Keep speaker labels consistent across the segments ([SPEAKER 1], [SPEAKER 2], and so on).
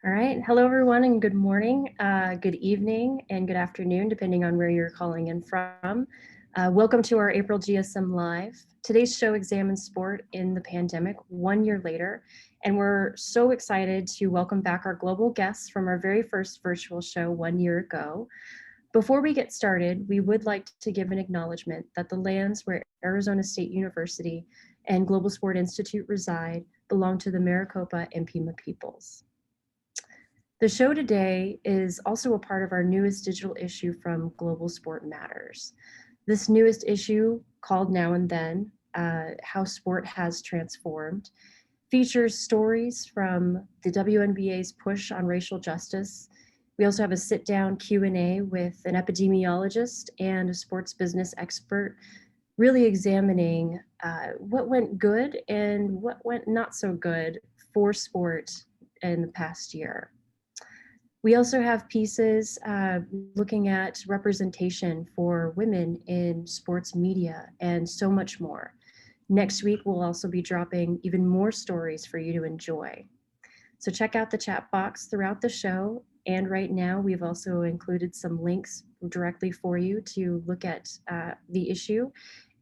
[SPEAKER 1] All right. Hello, everyone, and good morning, good evening, and good afternoon, depending on where you're calling in from. Welcome to our April GSM Live. Today's show examines sport in the pandemic 1 year later, and we're so excited to welcome back our global guests from our very first virtual show 1 year ago. Before we get started, we would like to give an acknowledgement that the lands where Arizona State University and Global Sport Institute reside belong to the Maricopa and Pima peoples. The show today is also a part of our newest digital issue from Global Sport Matters. This newest issue, called Now and Then, How Sport Has Transformed, features stories from the WNBA's push on racial justice. We also have a sit-down Q&A with an epidemiologist and a sports business expert, really examining what went good and what went not so good for sport in the past year. We also have pieces looking at representation for women in sports media and so much more. Next week, we'll also be dropping even more stories for you to enjoy. So check out the chat box throughout the show. And right now, we've also included some links directly for you to look at the issue.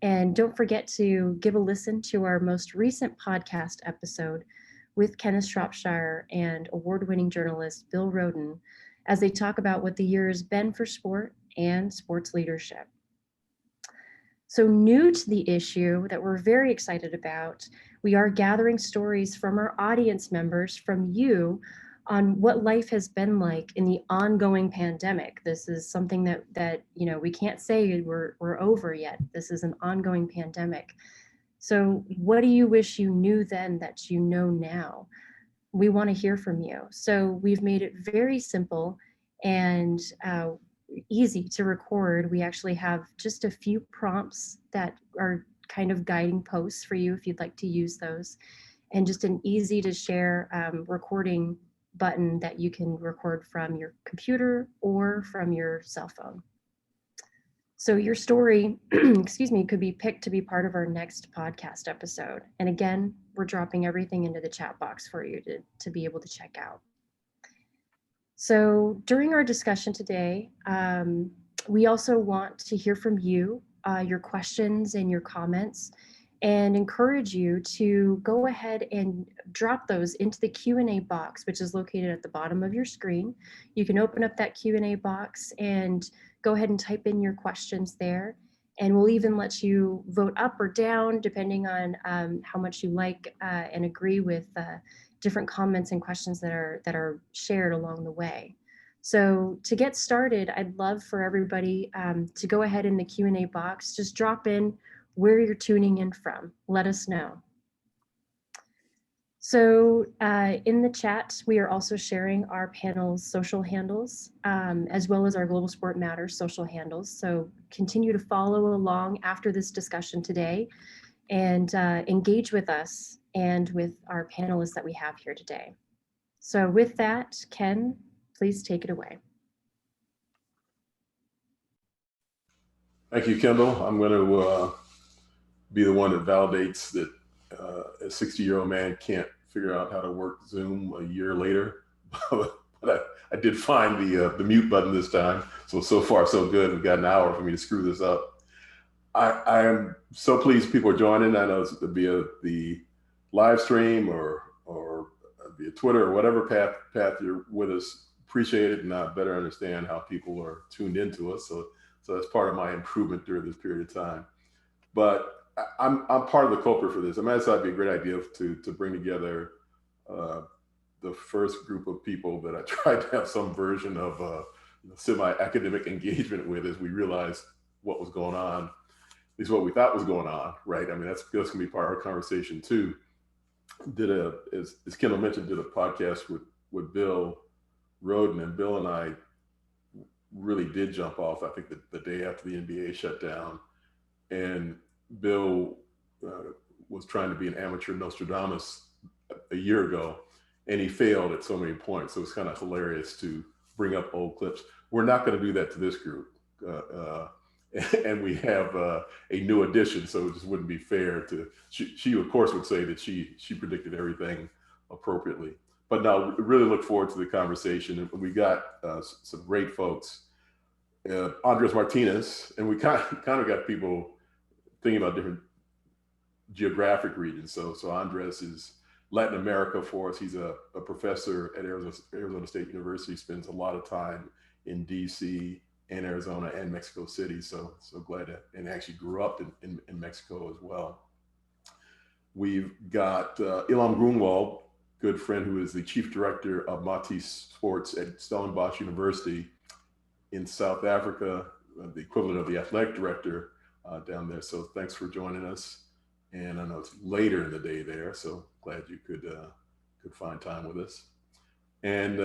[SPEAKER 1] And don't forget to give a listen to our most recent podcast episode with Kenneth Shropshire and award-winning journalist Bill Roden as they talk about what the year has been for sport and sports leadership. So new to the issue that we're very excited about, we are gathering stories from our audience members, from you, on what life has been like in the ongoing pandemic. This is something that we can't say we're over yet. This is an ongoing pandemic. So what do you wish you knew then that you know now? We want to hear from you. So we've made it very simple and easy to record. We actually have just a few prompts that are kind of guiding posts for you if you'd like to use those, and just an easy to share recording button that you can record from your computer or from your cell phone. So your story, excuse me, could be picked to be part of our next podcast episode. And again, we're dropping everything into the chat box for you to be able to check out. So during our discussion today, we also want to hear from you, your questions and your comments, and encourage you to go ahead and drop those into the Q&A box, which is located at the bottom of your screen. You can open up that Q&A box and go ahead and type in your questions there. And we'll even let you vote up or down depending on how much you like and agree with different comments and questions that are shared along the way. So to get started, I'd love for everybody to go ahead in the Q&A box, just drop in where you're tuning in from. Let us know. So in the chat, we are also sharing our panel's social handles, as well as our Global Sport Matters social handles. So continue to follow along after this discussion today and engage with us and with our panelists that we have here today. So with that, Ken, please take it away.
[SPEAKER 2] Thank you, Kendall. I'm going to be the one that validates that a 60-year-old man can't figure out how to work Zoom a year later. But I did find the mute button this time. So far so good. We've got an hour for me to screw this up. I am so pleased people are joining. I know it's via the live stream or via Twitter or whatever path you're with us. Appreciate it, and I better understand how people are tuned into us. So that's part of my improvement during this period of time. But I'm part of the culprit for this. I mean, I thought it'd be a great idea to bring together the first group of people that I tried to have some version of semi-academic engagement with as we realized what was going on, at least what we thought was going on, right? I mean, that's going to be part of our conversation too. As Kendall mentioned, did a podcast with Bill Rhoden, and Bill and I really did jump off, I think, the day after the NBA shut down. And Bill was trying to be an amateur Nostradamus a year ago, and he failed at so many points. So it's kind of hilarious to bring up old clips. We're not going to do that to this group. And we have a new addition, so it just wouldn't be fair to, she of course would say that she predicted everything appropriately. But no, really look forward to the conversation. And we got some great folks. Andres Martinez, and we kind of got people thinking about different geographic regions. So Andres is Latin America for us. He's a professor at Arizona State University, spends a lot of time in DC and Arizona and Mexico City. So glad to, and actually grew up in Mexico as well. We've got Ilham Grunwald, good friend, who is the chief director of Matis Sports at Stellenbosch University in South Africa, the equivalent of the athletic director down there. So thanks for joining us. And I know it's later in the day there, so glad you could find time with us. And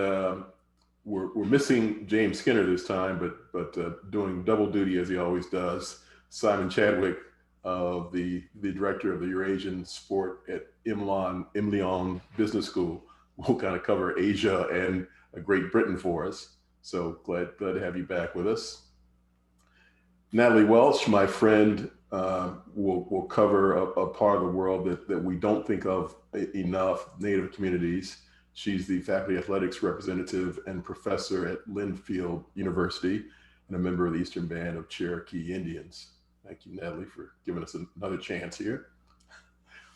[SPEAKER 2] we're missing James Skinner this time, but doing double duty as he always does. Simon Chadwick, the director of the Eurasian Sport at Imlion Business School, will kind of cover Asia and Great Britain for us. So glad to have you back with us. Natalie Welch, my friend, will cover a part of the world that we don't think of enough, Native communities. She's the faculty athletics representative and professor at Linfield University and a member of the Eastern Band of Cherokee Indians. Thank you, Natalie, for giving us another chance here.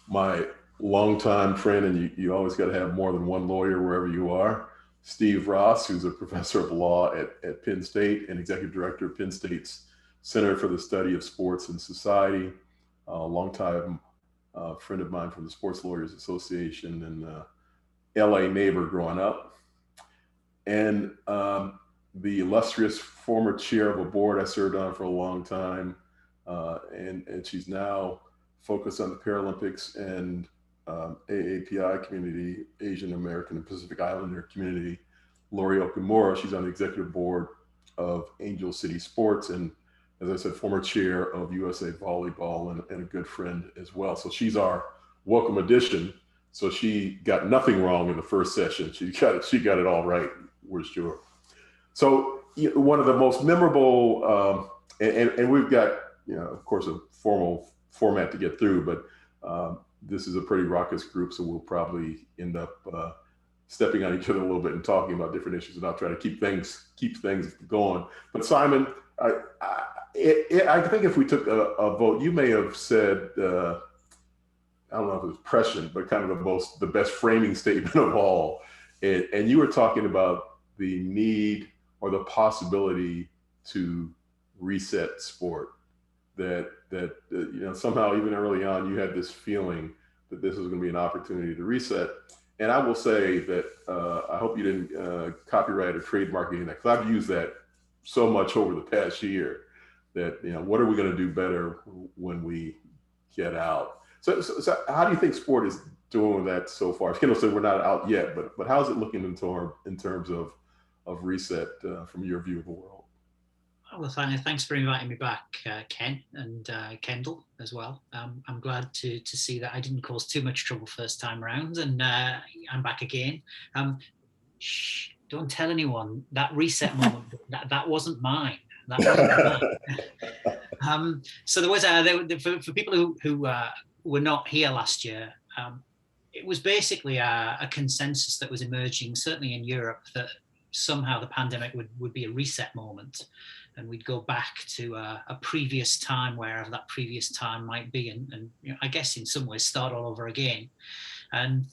[SPEAKER 2] My longtime friend, and you always got to have more than one lawyer wherever you are, Steve Ross, who's a professor of law at Penn State and executive director of Penn State's Center for the Study of Sports and Society, a longtime friend of mine from the Sports Lawyers Association and LA neighbor growing up. And the illustrious former chair of a board I served on for a long time. And she's now focused on the Paralympics and AAPI community, Asian American and Pacific Islander community. Lori Okumura, she's on the executive board of Angel City Sports, and as I said, former chair of USA Volleyball and a good friend as well. So she's our welcome addition. So she got nothing wrong in the first session. She got it all right, we're sure. So one of the most memorable, and we've got, of course, a formal format to get through, but this is a pretty raucous group, so we'll probably end up stepping on each other a little bit and talking about different issues, and I'll try to keep things going. But Simon, I think if we took a vote, you may have said, I don't know if it was prescient, but kind of the best framing statement of all. And you were talking about the need or the possibility to reset sport. That somehow even early on you had this feeling that this was going to be an opportunity to reset. And I will say that I hope you didn't copyright or trademark anything, because I've used that so much over the past year that, what are we going to do better when we get out? So how do you think sport is doing with that so far? Kendall said we're not out yet, but how's it looking in terms of reset from your view of the world?
[SPEAKER 3] Well, thanks for inviting me back, Ken, and Kendall as well. I'm glad to see that I didn't cause too much trouble first time around, and I'm back again. Shh, don't tell anyone that reset moment. that wasn't mine. That wasn't mine. So there was for people who were not here last year. It was basically a consensus that was emerging, certainly in Europe, that somehow the pandemic would be a reset moment, and we'd go back to a previous time, wherever that previous time might be, and I guess in some ways start all over again. And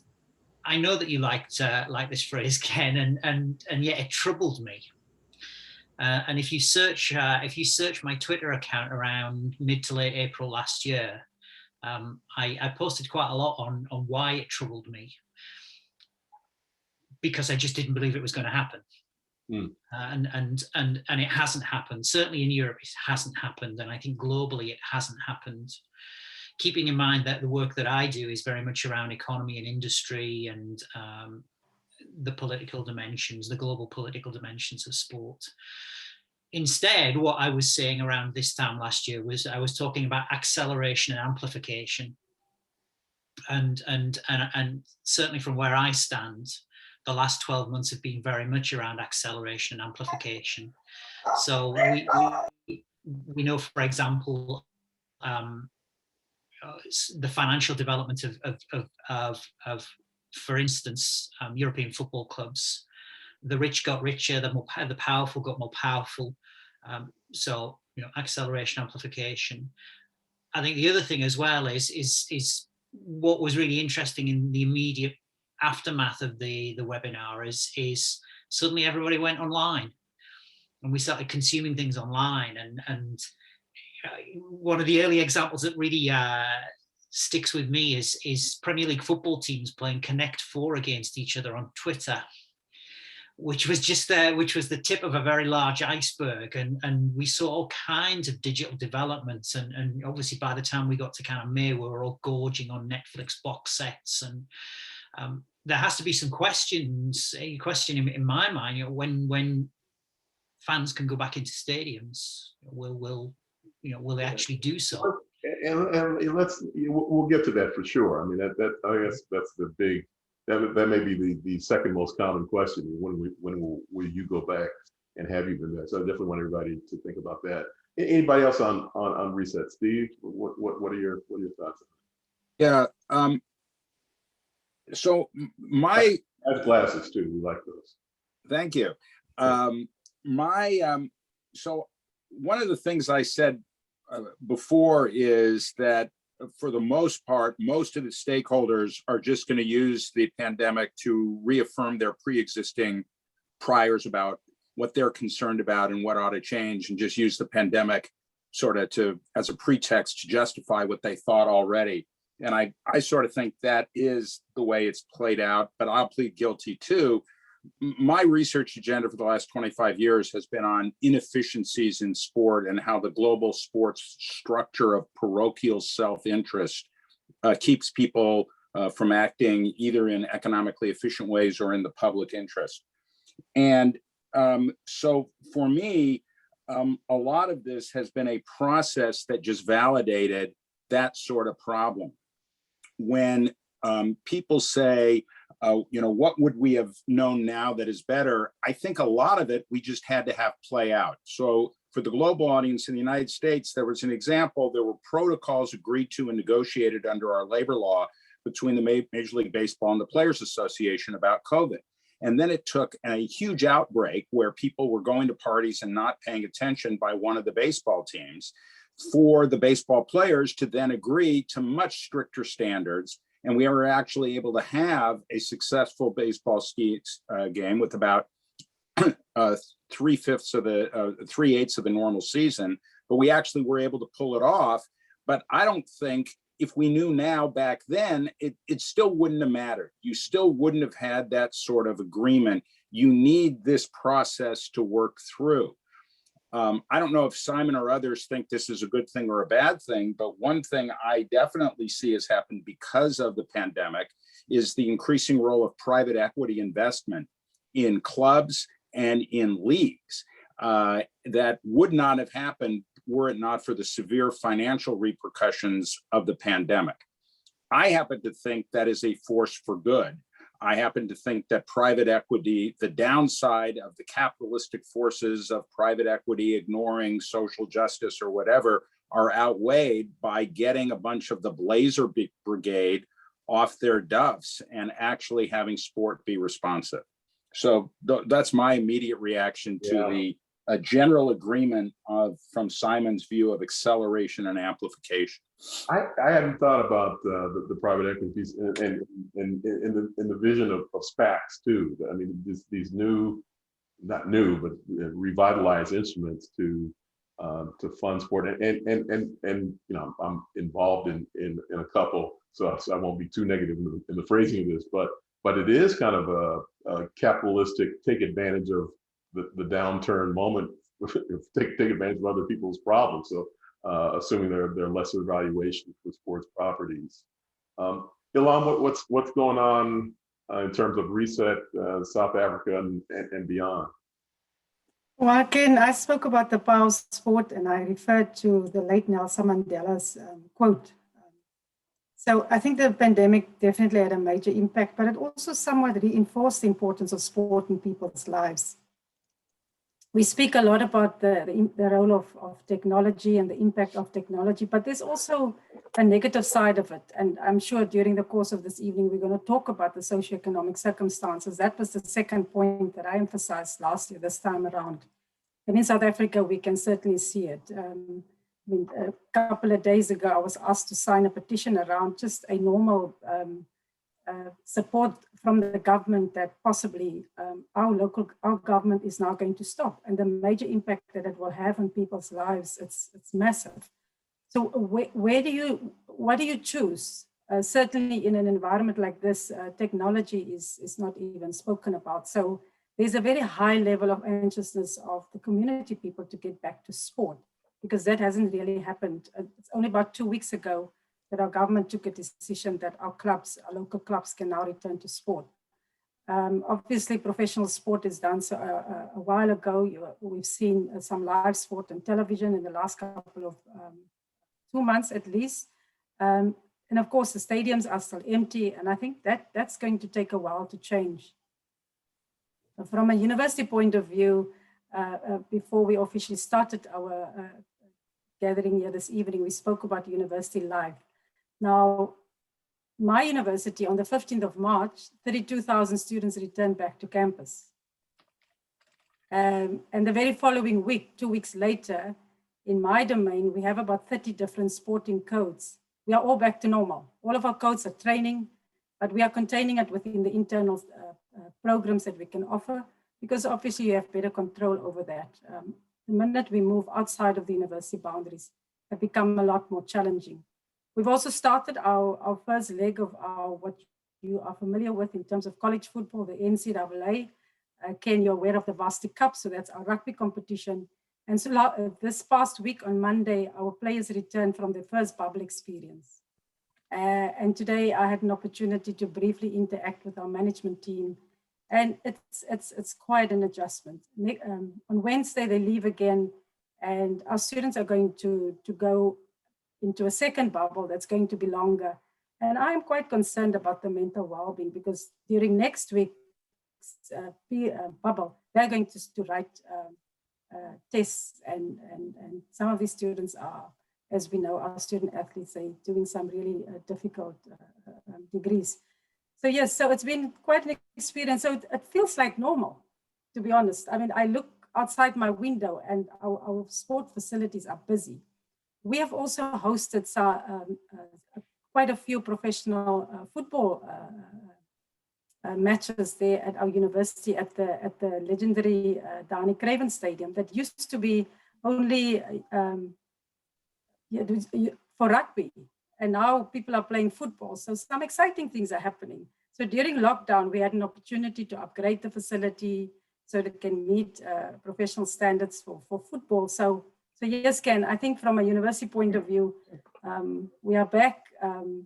[SPEAKER 3] I know that you liked this phrase, Ken, and yet it troubled me. And if you search my Twitter account around mid to late April last year, I posted quite a lot on why it troubled me, because I just didn't believe it was going to happen. And it hasn't happened. Certainly in Europe, it hasn't happened, and I think globally it hasn't happened. Keeping in mind that the work that I do is very much around economy and industry and the political dimensions, the global political dimensions of sport. Instead, what I was saying around this time last year was I was talking about acceleration and amplification. And certainly from where I stand, the last 12 months have been very much around acceleration and amplification. So we know, for example, the financial development of for instance, European football clubs. The rich got richer, the powerful got more powerful. So, acceleration, amplification. I think the other thing as well is what was really interesting in the immediate aftermath of the webinar is suddenly everybody went online, and we started consuming things online. And one of the early examples that really sticks with me is Premier League football teams playing Connect 4 against each other on Twitter, which was the tip of a very large iceberg. And we saw all kinds of digital developments. And obviously by the time we got to kind of May, we were all gorging on Netflix box sets. And there has to be some questions, a question in my mind, when fans can go back into stadiums, will they actually do so?
[SPEAKER 2] And we'll get to that for sure. I mean, I guess that's the big, that may be the second most common question. When will you go back, and have you been there? So I definitely want everybody to think about that. Anybody else on Reset? Steve, what are your thoughts?
[SPEAKER 4] Yeah. So
[SPEAKER 2] I have glasses too. We like those.
[SPEAKER 4] Thank you. So one of the things I said before is that for the most part, most of the stakeholders are just going to use the pandemic to reaffirm their pre-existing priors about what they're concerned about and what ought to change, and just use the pandemic sort of as a pretext to justify what they thought already. And I sort of think that is the way it's played out, but I'll plead guilty too. My research agenda for the last 25 years has been on inefficiencies in sport and how the global sports structure of parochial self-interest keeps people from acting either in economically efficient ways or in the public interest. And so for me, a lot of this has been a process that just validated that sort of problem. When people say, what would we have known now that is better? I think a lot of it we just had to have play out. So for the global audience in the United States, there was an example. There were protocols agreed to and negotiated under our labor law between the Major League Baseball and the Players Association about COVID. And then it took a huge outbreak where people were going to parties and not paying attention by one of the baseball teams for the baseball players to then agree to much stricter standards. And we were actually able to have a successful baseball game with about 3/8 of the normal season, but we actually were able to pull it off. But I don't think, if we knew now back then, it still wouldn't have mattered. You still wouldn't have had that sort of agreement. You need this process to work through. I don't know if Simon or others think this is a good thing or a bad thing, but one thing I definitely see has happened because of the pandemic is the increasing role of private equity investment in clubs and in leagues that would not have happened were it not for the severe financial repercussions of the pandemic. I happen to think that is a force for good. I happen to think that private equity, the downside of the capitalistic forces of private equity ignoring social justice or whatever, are outweighed by getting a bunch of the Blazer Brigade off their duffs and actually having sport be responsive. So that's my immediate reaction to a general agreement from Simon's view of acceleration and amplification.
[SPEAKER 2] I hadn't thought about the private equity piece and in the vision of SPACs too. I mean, these new, not new, but revitalized instruments to fund sport, and you know, I'm involved in a couple, so I won't be too negative in the phrasing of this, but it is kind of a capitalistic take advantage of the downturn moment, take advantage of other people's problems. So assuming there are lesser valuations for sports properties. Ilan, what's going on in terms of reset, South Africa and beyond?
[SPEAKER 5] Well, again, I spoke about the power of sport, and I referred to the late Nelson Mandela's quote. So I think the pandemic definitely had a major impact, but it also somewhat reinforced the importance of sport in people's lives. We speak a lot about the role of technology and the impact of technology, but there's also a negative side of it. And I'm sure during the course of this evening, we're going to talk about the socioeconomic circumstances. That was the second point that I emphasized last year, this time around. And in South Africa, we can certainly see it. I mean, a couple of days ago, I was asked to sign a petition around just a normal support from the government that possibly our government is now going to stop, and the major impact that it will have on people's lives, it's massive. So what do you choose? Certainly in an environment like this, technology is not even spoken about. So there's a very high level of anxiousness of the community people to get back to sport, because that hasn't really happened. It's only about 2 weeks ago that our government took a decision that our local clubs can now return to sport. Obviously, professional sport is done. So a while ago, we've seen some live sport on television in the last couple of 2 months at least. And of course, the stadiums are still empty. And I think that's going to take a while to change. From a university point of view, before we officially started our gathering here this evening, we spoke about University Live. Now, my university on the 15th of March, 32,000 students returned back to campus. And the very following week, 2 weeks later, in my domain, we have about 30 different sporting codes. We are all back to normal. All of our codes are training, but we are containing it within the internal programs that we can offer, because obviously you have better control over that. The minute we move outside of the university boundaries, have become a lot more challenging. We've also started our first leg of what you are familiar with in terms of college football, the NCAA. Ken, you're aware of the Varsity Cup, so that's our rugby competition. And so this past week on Monday, our players returned from their first bubble experience. And today I had an opportunity to briefly interact with our management team. And it's quite an adjustment. On Wednesday, they leave again, and our students are going to go into a second bubble that's going to be longer. And I'm quite concerned about the mental well-being, because during next week's bubble, they're going to write tests, and some of these students are, as we know, our student athletes, they're doing some really difficult degrees. So yes, so it's been quite an experience. So it feels like normal, to be honest. I mean, I look outside my window and our sport facilities are busy. We have also hosted quite a few professional football matches there at our university at the legendary Danie Craven Stadium that used to be only for rugby. And now people are playing football. So some exciting things are happening. So during lockdown, we had an opportunity to upgrade the facility so that it can meet professional standards for football. So yes, Ken, I think from a university point of view, we are back.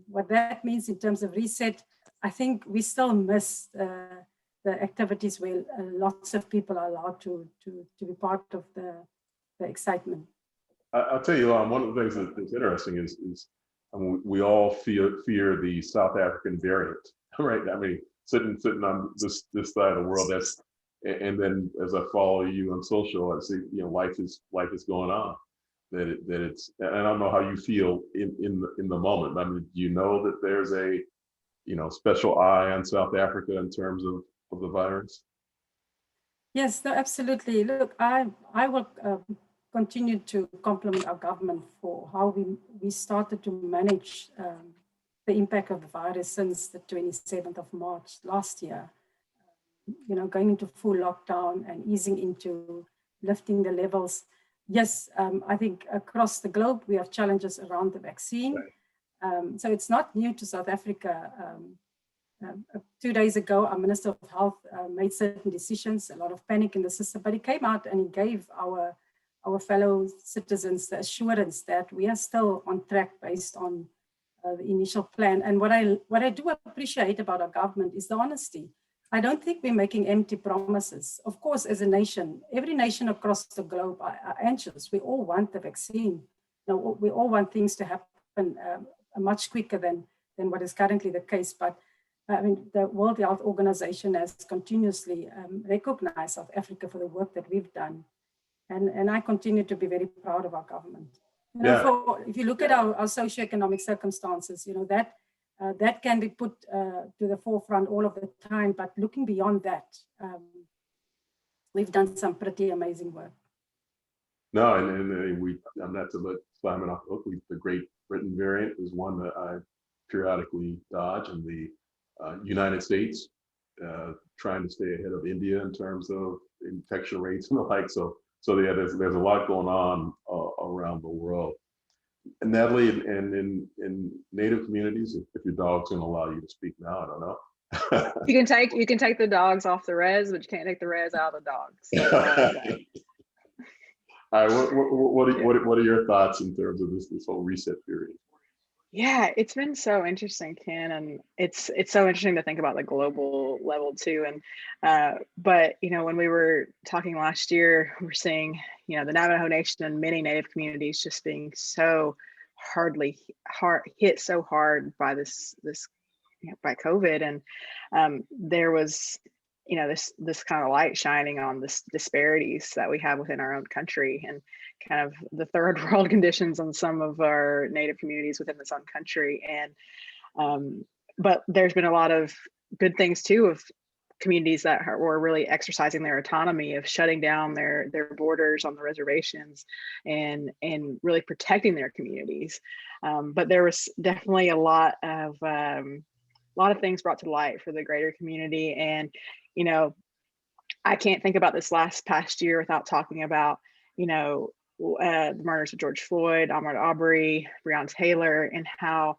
[SPEAKER 5] What that means in terms of reset, I think we still miss the activities where lots of people are allowed to be part of the excitement.
[SPEAKER 2] I'll tell you, one of the things that's interesting is we all fear the South African variant, right? I mean, sitting on this side of the world, and then as I follow you on social, I see, life is going on. That it's, and I don't know how you feel in the moment. I mean, do you know that there's a special eye on South Africa in terms of the virus?
[SPEAKER 5] Yes, no, absolutely. Look, I will continue to compliment our government for how we started to manage the impact of the virus since the 27th of March last year. You know, going into full lockdown and easing into lifting the levels. Yes, I think across the globe we have challenges around the vaccine. So it's not new to South Africa. 2 days ago, our Minister of Health made certain decisions, a lot of panic in the system, but he came out and he gave our fellow citizens the assurance that we are still on track based on the initial plan. And what I do appreciate about our government is the honesty. I don't think we're making empty promises. Of course, as a nation, every nation across the globe are anxious. We all want the vaccine. You know, we all want things to happen much quicker than what is currently the case. But I mean, the World Health Organization has continuously recognized South Africa for the work that we've done. And I continue to be very proud of our government. You know, if you look at our socioeconomic circumstances, you know, that can be put to the forefront all of the time. But looking beyond that, we've done some pretty amazing work.
[SPEAKER 2] No, and I'm not to let Simon off the hook. The Great Britain variant is one that I periodically dodge, and the United States trying to stay ahead of India in terms of infection rates and the like. So yeah, there's a lot going on around the world. And Natalie, and in Native communities, if your dog's gonna allow you to speak now, I don't know.
[SPEAKER 6] You can take the dogs off the res, but you can't take the res out of the dogs. So,
[SPEAKER 2] all right, what are your thoughts in terms of this whole reset period?
[SPEAKER 6] yeah, it's been so interesting, Ken, and it's so interesting to think about the global level too. And but you know, when we were talking last year, we're seeing, you know, the Navajo Nation and many Native communities just being so hit so hard by this you know, by COVID, and there was, you know, this kind of light shining on this disparities that we have within our own country, and kind of the third world conditions on some of our Native communities within this own country. And but there's been a lot of good things too, of communities that were really exercising their autonomy, of shutting down their borders on the reservations and really protecting their communities. But there was definitely a lot of things brought to light for the greater community. And you know, I can't think about this past year without talking about, you know, the murders of George Floyd, Ahmaud Arbery, Breonna Taylor, and how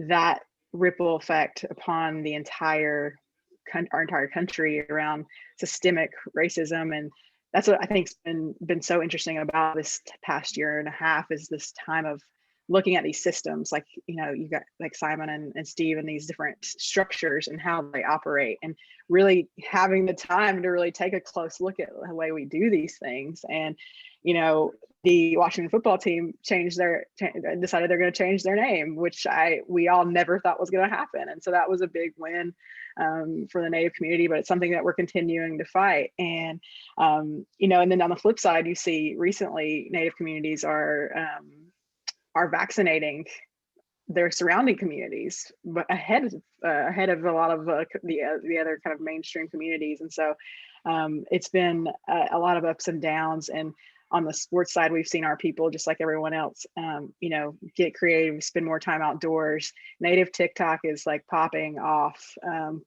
[SPEAKER 6] that ripple effect upon our entire country around systemic racism. And that's what I think's been so interesting about this past year and a half, is this time of looking at these systems, like, you know, you got like Simon and Steve, and these different structures and how they operate, and really having the time to really take a close look at the way we do these things. And, you know, the Washington football team decided they're going to change their name, which we all never thought was going to happen. And so that was a big win for the Native community, but it's something that we're continuing to fight. And, you know, and then on the flip side, you see recently Native communities are vaccinating their surrounding communities, but ahead of a lot of the other kind of mainstream communities. And so it's been a lot of ups and downs. And on the sports side, we've seen our people, just like everyone else, you know, get creative, spend more time outdoors. Native TikTok is like popping off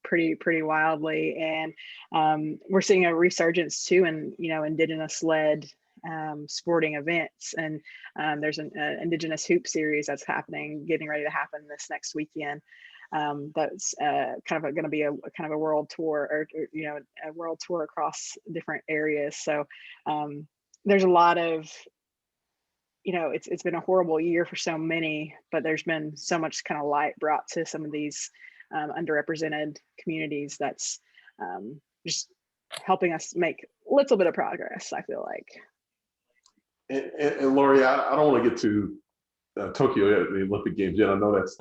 [SPEAKER 6] pretty wildly. And we're seeing a resurgence too in, you know, Indigenous led sporting events. And there's an Indigenous hoop series that's getting ready to happen this next weekend. That's kind of going to be a kind of a world tour, or you know, a world tour across different areas. So there's a lot of, you know, it's been a horrible year for so many, but there's been so much kind of light brought to some of these underrepresented communities that's just helping us make a little bit of progress, I feel like.
[SPEAKER 2] And Lori, I don't want to get to Tokyo, the Olympic Games yet. I know that's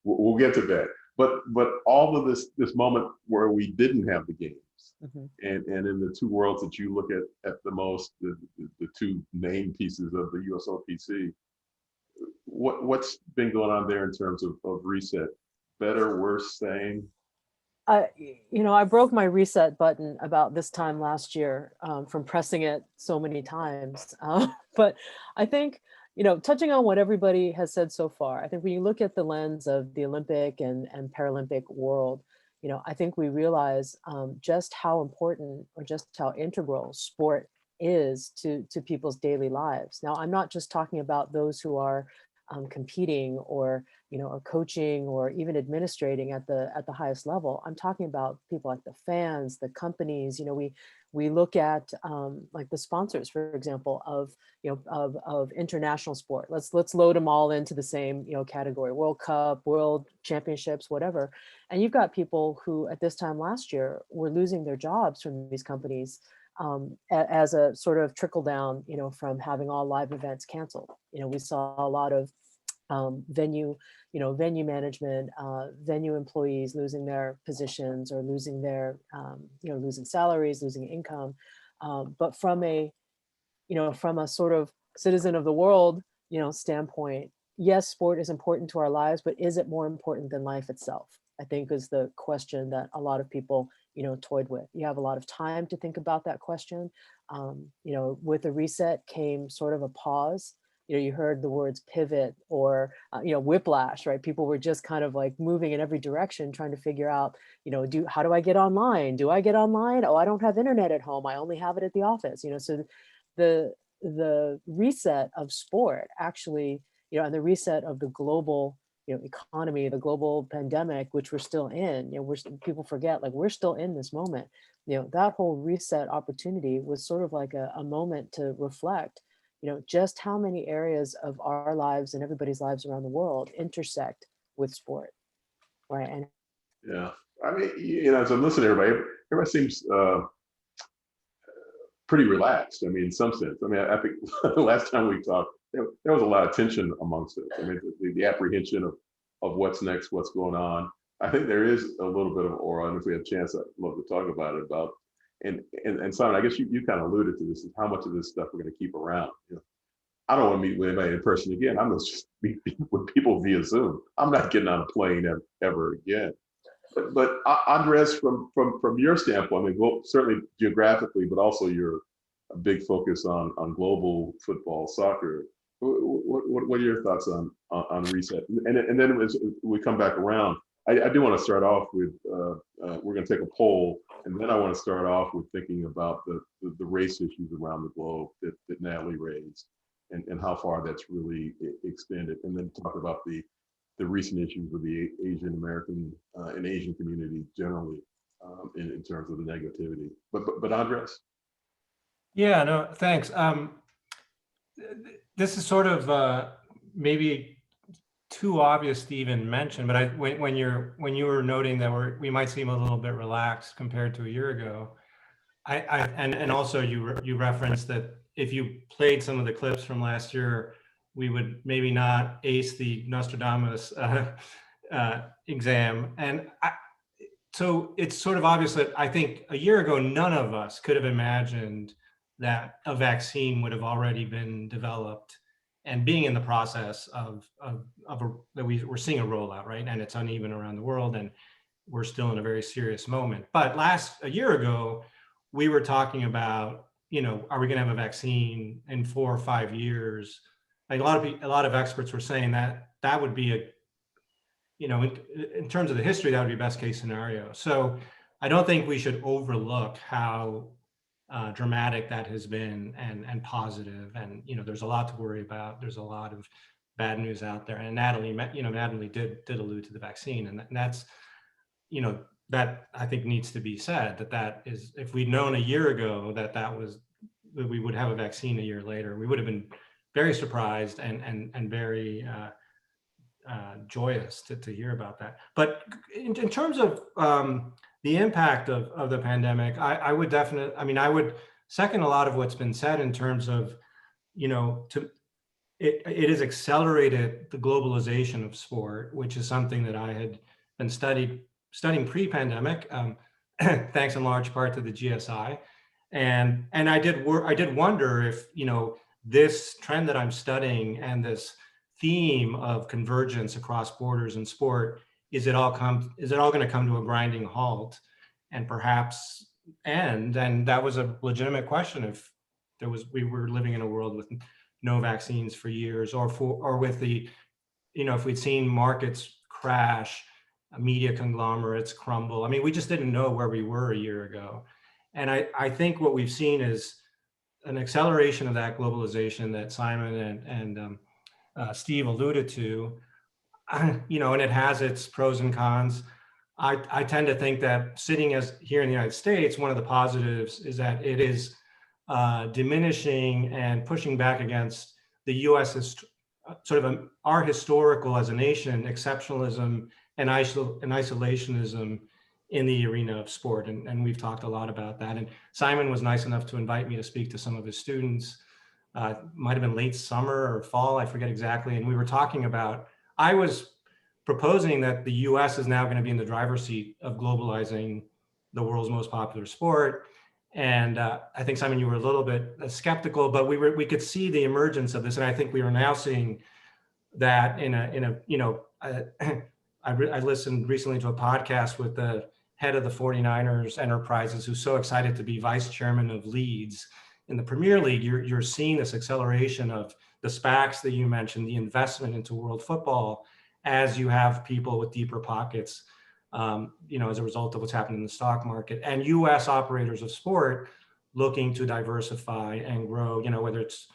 [SPEAKER 2] we'll get to that. But all of this moment where we didn't have the games, and in the two worlds that you look at the most, the two main pieces of the USOPC, what's been going on there in terms of reset? Better, worse, same?
[SPEAKER 7] I broke my reset button about this time last year from pressing it so many times. But I think, touching on what everybody has said so far, I think when you look at the lens of the Olympic and Paralympic world, I think we realize just how important or just how integral sport is to people's daily lives. Now, I'm not just talking about those who are competing or or coaching or even administrating at the highest level. I'm talking about people like the fans, the companies. We look at like the sponsors, for example, of of international sport. Let's load them all into the same category: World Cup, World Championships, whatever. And you've got people who at this time last year were losing their jobs from these companies as a sort of trickle down, from having all live events canceled. We saw a lot of venue management, venue employees losing their positions or losing their, losing salaries, losing income. But from a sort of citizen of the world, standpoint, yes, sport is important to our lives, but is it more important than life itself? I think is the question that a lot of people, toyed with. You have a lot of time to think about that question. With the reset came sort of a pause. You heard the words pivot or, whiplash, right? People were just kind of like moving in every direction, trying to figure out, how do I get online? Do I get online? Oh, I don't have internet at home. I only have it at the office, so the reset of sport actually, and the reset of the global economy, the global pandemic, which we're still in, people forget, like, we're still in this moment. That whole reset opportunity was sort of like a moment to reflect, just how many areas of our lives and everybody's lives around the world intersect with sport, right? And
[SPEAKER 2] yeah, I mean, as I'm listening to everybody seems pretty relaxed. I mean, in some sense. I mean, I think the last time we talked, there was a lot of tension amongst us. I mean, the apprehension of what's next, what's going on. I think there is a little bit of aura, and if we have a chance, I'd love to talk about it. And Simon, I guess you kind of alluded to this, is how much of this stuff we're going to keep around. I don't want to meet with anybody in person again. I'm going to just meet with people via Zoom. I'm not getting on a plane ever again. But Andres, from your standpoint, I mean, well, certainly geographically, but also your big focus on global football, soccer. What are your thoughts on reset? And then as we come back around, I do want to start off with we're going to take a poll, and then I want to start off with thinking about the race issues around the globe that Natalie raised, and how far that's really extended, and then talk about the recent issues with the Asian American and Asian community generally in terms of the negativity. But Andres?
[SPEAKER 8] Yeah, no, thanks. This is sort of maybe too obvious to even mention, but when you were noting that we might seem a little bit relaxed compared to a year ago, and also you referenced that if you played some of the clips from last year, we would maybe not ace the Nostradamus exam. And so it's sort of obvious that I think a year ago, none of us could have imagined that a vaccine would have already been developed and being in the process that we're seeing a rollout, right? And it's uneven around the world, and we're still in a very serious moment. But a year ago, we were talking about, are we going to have a vaccine in 4 or 5 years? Like a lot of experts were saying that would be in terms of the history, that would be best case scenario. So I don't think we should overlook how dramatic that has been and positive. And there's a lot to worry about. There's a lot of bad news out there. And Natalie did allude to the vaccine, and that's that I think needs to be said. That is, if we'd known a year ago that we would have a vaccine a year later, we would have been very surprised and very joyous to hear about that. But in terms of the impact of the pandemic, I would second a lot of what's been said in terms of, it has accelerated the globalization of sport, which is something that I had been studying pre-pandemic, thanks in large part to the GSI. And I did wonder if, this trend that I'm studying and this theme of convergence across borders in sport is it all going to come to a grinding halt and perhaps end? And that was a legitimate question. If we were living in a world with no vaccines for years, or with the, if we'd seen markets crash, media conglomerates crumble. I mean, we just didn't know where we were a year ago. And I think what we've seen is an acceleration of that globalization that Simon and Steve alluded to, and it has its pros and cons. I tend to think that sitting as here in the United States, one of the positives is that it is diminishing and pushing back against the U.S. sort of our historical, as a nation, exceptionalism and isolationism in the arena of sport. And we've talked a lot about that. And Simon was nice enough to invite me to speak to some of his students. Might have been late summer or fall, I forget exactly. And we were talking about, I was proposing that the US is now going to be in the driver's seat of globalizing the world's most popular sport. And I think, Simon, you were a little bit skeptical, but we could see the emergence of this. And I think we are now seeing that I listened recently to a podcast with the head of the 49ers Enterprises, who's so excited to be vice chairman of Leeds in the Premier League. You're seeing this acceleration of the SPACs that you mentioned, the investment into world football, as you have people with deeper pockets, as a result of what's happening in the stock market, and U.S. operators of sport looking to diversify and grow, whether it's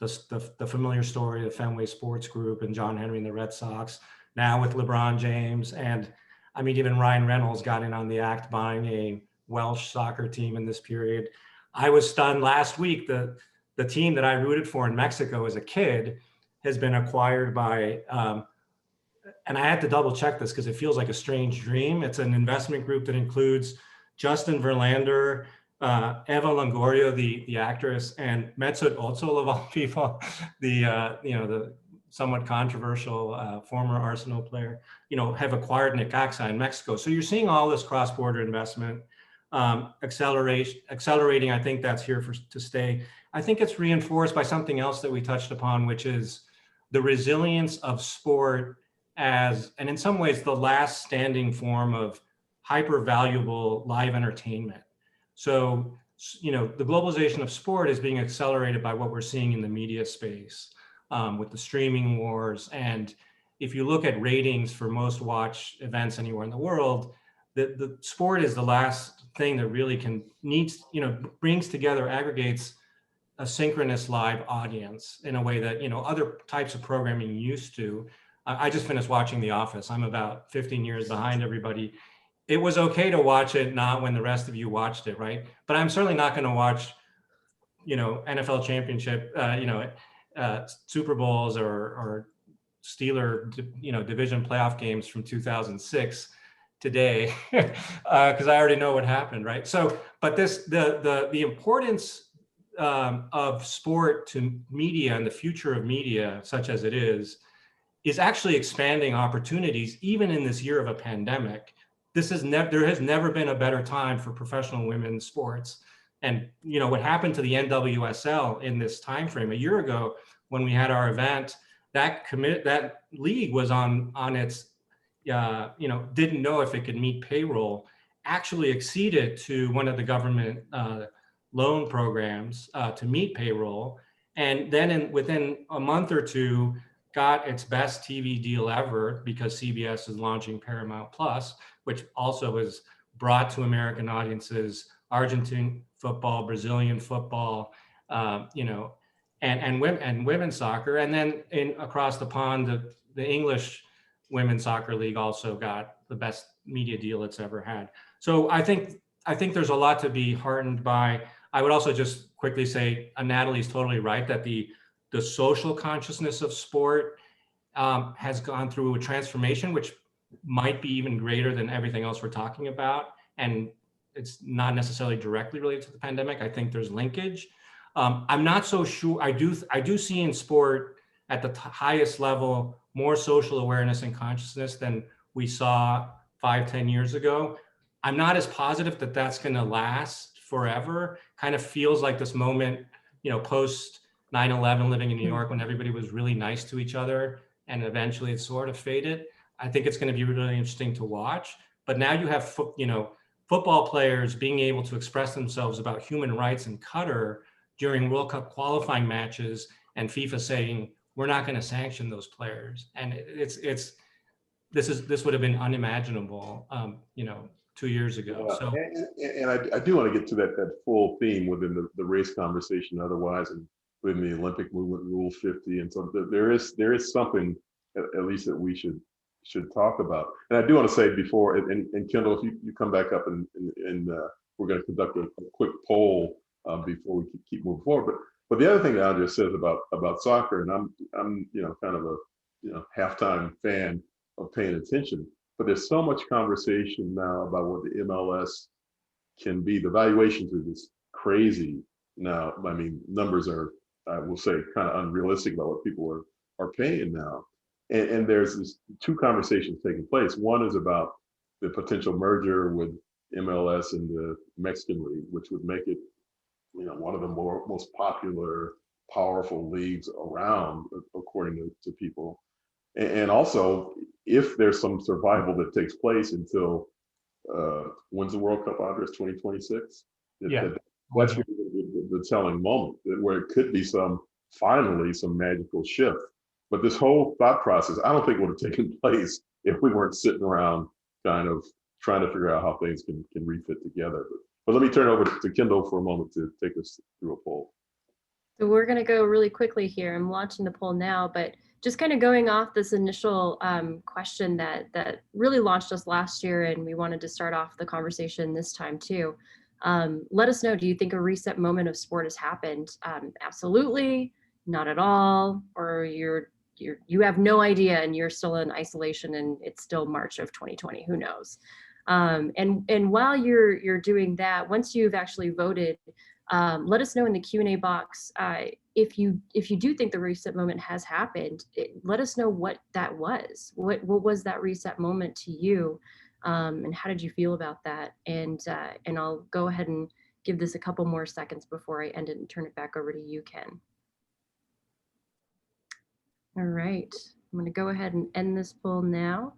[SPEAKER 8] the familiar story of Fenway Sports Group and John Henry and the Red Sox, now with LeBron James. And I mean, even Ryan Reynolds got in on the act buying a Welsh soccer team in this period. I was stunned last week. The team that I rooted for in Mexico as a kid has been acquired by, and I had to double check this because it feels like a strange dream. It's an investment group that includes Justin Verlander, Eva Longoria, the actress, and Mesut Ozil, of all people, the somewhat controversial former Arsenal player, have acquired Necaxa in Mexico. So you're seeing all this cross-border investment accelerating. I think that's here to stay. I think it's reinforced by something else that we touched upon, which is the resilience of sport as, and in some ways, the last standing form of hyper valuable live entertainment. So, the globalization of sport is being accelerated by what we're seeing in the media space with the streaming wars. And if you look at ratings for most watched events anywhere in the world, the sport is the last thing that really brings together, aggregates a synchronous live audience in a way that, other types of programming used to. I just finished watching The Office. I'm about 15 years behind everybody. It was okay to watch it, not when the rest of you watched it, right? But I'm certainly not going to watch, NFL championship, Super Bowls or Steeler, division playoff games from 2006 today, because I already know what happened, right? So, but the importance of sport to media and the future of media, such as it is actually expanding opportunities, even in this year of a pandemic. There has never been a better time for professional women's sports. And what happened to the NWSL in this time frame a year ago when we had our event, that league was on its didn't know if it could meet payroll, actually acceded to one of the government loan programs to meet payroll, and then within a month or two got its best TV deal ever, because CBS is launching Paramount Plus, which also has brought to American audiences Argentine football, Brazilian football, and women's soccer. And then across the pond, the English Women's Soccer League also got the best media deal it's ever had. So I think there's a lot to be heartened by. I would also just quickly say, Natalie's totally right that the social consciousness of sport has gone through a transformation, which might be even greater than everything else we're talking about. And it's not necessarily directly related to the pandemic. I think there's linkage. I'm not so sure. I do see in sport at the highest level more social awareness and consciousness than we saw 5-10 years ago. I'm not as positive that that's going to last forever. Kind of feels like this moment, post 9/11, living in New York, when everybody was really nice to each other, and eventually it sort of faded. I think it's going to be really interesting to watch. But now you have, football players being able to express themselves about human rights in Qatar during World Cup qualifying matches, and FIFA saying we're not going to sanction those players. And this would have been unimaginable, 2 years ago.
[SPEAKER 2] Yeah,
[SPEAKER 8] So
[SPEAKER 2] I do want to get to that full theme within the race conversation otherwise, and within the Olympic movement, Rule 50, and so there is something at least that we should talk about. And I do want to say before, and Kendall, if you come back up and we're going to conduct a quick poll before we keep moving forward. But the other thing that Andrea says about soccer, and I'm kind of a halftime fan of paying attention, but there's so much conversation now about what the MLS can be. The valuations are just crazy now. I mean, numbers are, I will say, kind of unrealistic about what people are paying now. And there's this two conversations taking place. One is about the potential merger with MLS and the Mexican League, which would make it, one of the most popular, powerful leagues around, according to people. And also, if there's some survival that takes place until when's the World Cup, Andres? 2026.
[SPEAKER 8] Yeah.
[SPEAKER 2] That's really the telling moment where it could be finally some magical shift. But this whole thought process, I don't think would have taken place if we weren't sitting around kind of trying to figure out how things can refit together. But let me turn over to Kendall for a moment to take us through a poll.
[SPEAKER 1] So we're going to go really quickly here. I'm launching the poll now, but just kind of going off this initial question that really launched us last year, and we wanted to start off the conversation this time too. Let us know, do you think a reset moment of sport has happened? Absolutely, not at all, or you have no idea and you're still in isolation and it's still March of 2020, who knows? And while you're doing that, once you've actually voted, let us know in the Q&A box if you do think the reset moment has happened. Let us know what that was. What was that reset moment to you, and how did you feel about that? And I'll go ahead and give this a couple more seconds before I end it and turn it back over to you, Ken. All right, I'm going to go ahead and end this poll now.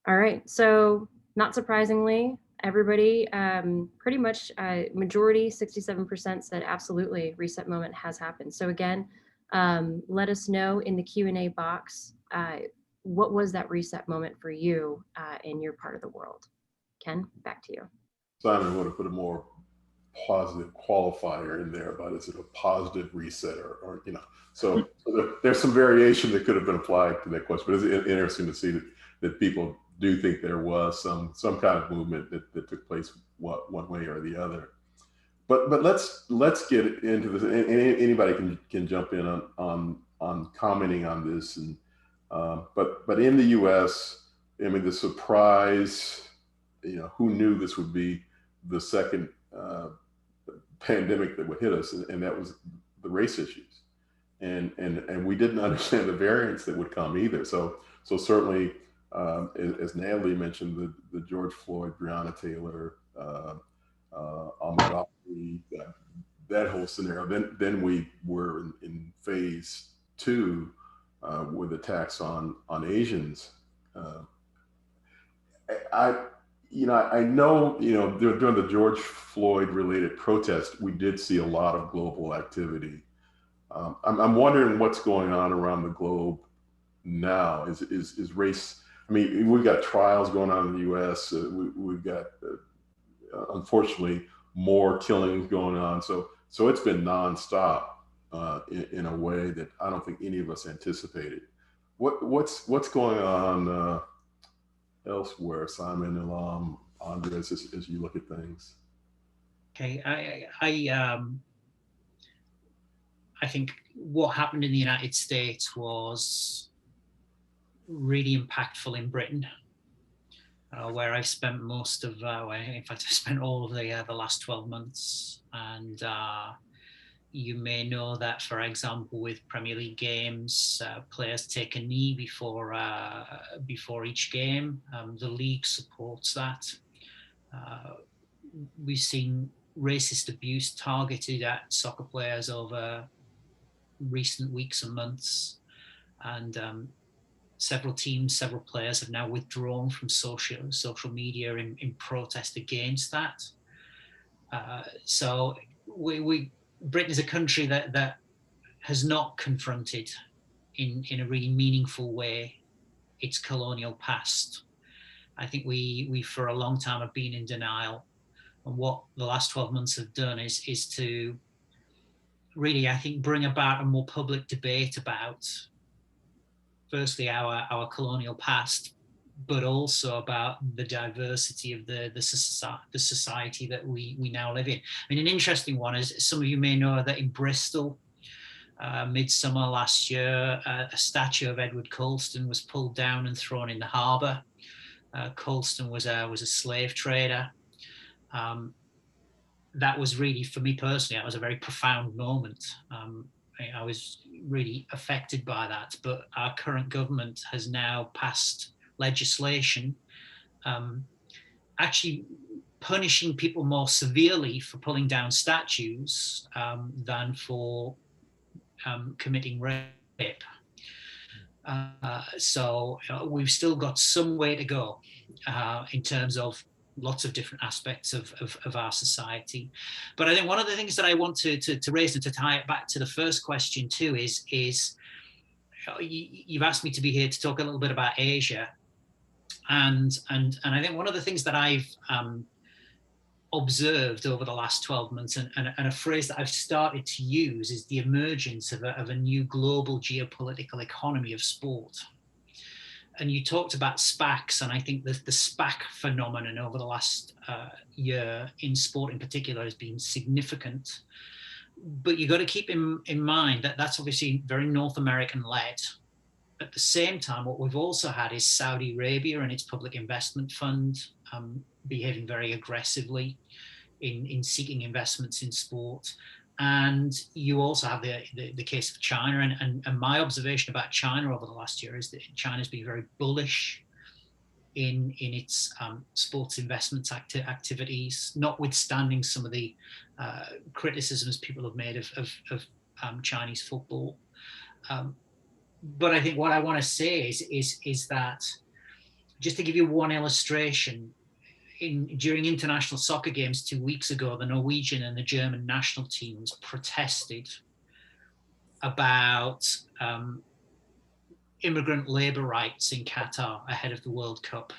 [SPEAKER 1] All right, so not surprisingly, everybody, pretty much majority, 67% said absolutely reset moment has happened. So again, let us know in the Q&A box, what was that reset moment for you in your part of the world? Ken, back to you.
[SPEAKER 2] Simon, I want to put a more positive qualifier in there about, is it a positive reset or so there's some variation that could have been applied to that question, but it's interesting to see that people do think there was some kind of movement that took place one way or the other. But let's get into this, and anybody can jump in on commenting on this. And but in the U.S., I mean, the surprise, who knew this would be the second pandemic that would hit us, and that was the race issues, and we didn't understand the variants that would come either. So certainly, as Natalie mentioned, the George Floyd, Breonna Taylor, Ahmaud Arbery, that whole scenario. Then we were in phase 2 with attacks on Asians. I know, during the George Floyd related protest, we did see a lot of global activity. I'm wondering what's going on around the globe now. Is race, I mean, we've got trials going on in the US. We've got, unfortunately, more killings going on. So it's been nonstop in a way that I don't think any of us anticipated. What's going on elsewhere, Simon, Ilham, Andres, as you look at things?
[SPEAKER 3] Okay, I think what happened in the United States was really impactful in Britain, where I spent most of, in fact, I spent all of the last 12 months. And you may know that, for example, with Premier League games, players take a knee before each game. The league supports that. We've seen racist abuse targeted at soccer players over recent weeks and months. And several teams, several players have now withdrawn from social media in protest against that. So Britain is a country that has not confronted in a really meaningful way its colonial past. I think we for a long time have been in denial, and what the last 12 months have done is to really, I think, bring about a more public debate about, firstly, our colonial past, but also about the diversity of the society that we now live in. I mean, an interesting one is, some of you may know that in Bristol, midsummer last year, a statue of Edward Colston was pulled down and thrown in the harbour. Colston was a slave trader. That was really, for me personally, that was a very profound moment. I was really affected by that, but our current government has now passed legislation actually punishing people more severely for pulling down statues than for committing rape. So we've still got some way to go in terms of lots of different aspects of our society. But I think one of the things that I want to raise, and to tie it back to the first question too, is you've asked me to be here to talk a little bit about Asia. And I think one of the things that I've observed over the last 12 months, and a phrase that I've started to use, is the emergence of a new global geopolitical economy of sport. And you talked about SPACs, and I think the SPAC phenomenon over the last year in sport in particular has been significant. But you've got to keep in mind that that's obviously very North American led. At the same time, what we've also had is Saudi Arabia and its public investment fund behaving very aggressively in seeking investments in sport. And you also have the case of China. And my observation about China over the last year is that China's been very bullish in its sports investments activities, notwithstanding some of the criticisms people have made of Chinese football. But I think what I want to say is that, just to give you one illustration, during international soccer games 2 weeks ago, the Norwegian and the German national teams protested about immigrant labor rights in Qatar ahead of the World Cup.